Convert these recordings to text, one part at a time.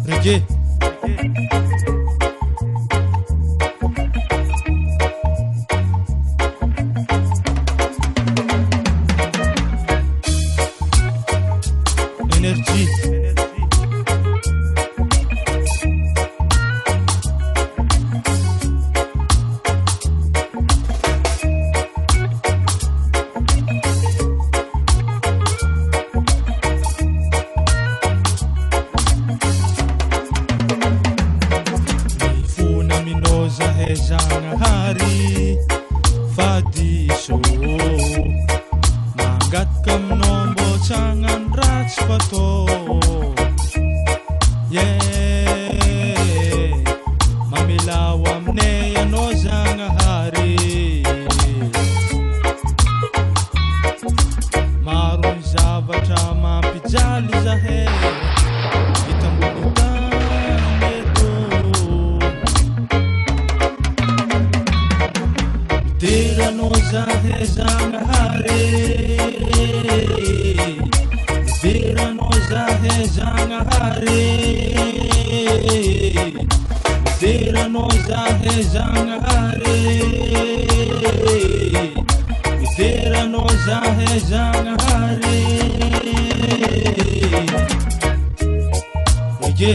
Reggae. Énergie. Mifuna minoza hezanga hari fadisho mangatka mnombo changan rats pato yeah mamilawa mne yanozanga hari marun zavatra mampijaly zahe Miderano zahe zanahare Miderano zahe zanahare Miderano zahe zanahare Miderano zahe zanahare Oye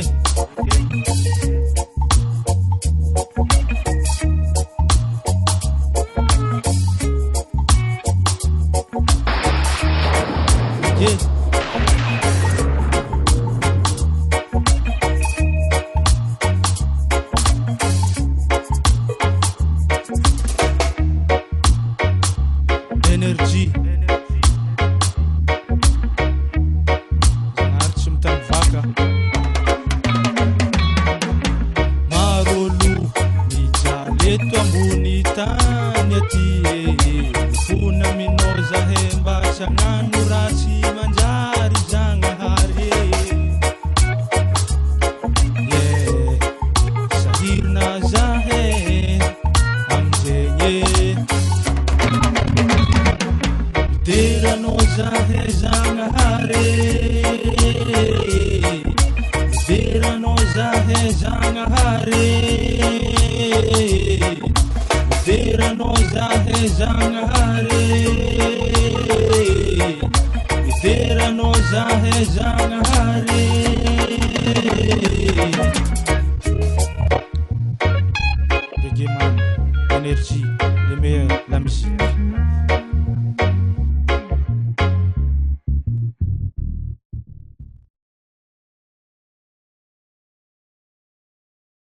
Énergie. Zanaritsy mitany vaka marolo mijaly eto ambony tany aty mifona minao zahe mba tsy hagnano ratsy manjary zagnahary yeah sahirina zahe amizegny Miderano zahe zanahare Miderano zahe zanahare Miderano zahe zanahare Miderano zahe zanahare Reggae man, énergie, les meilleurs, la musique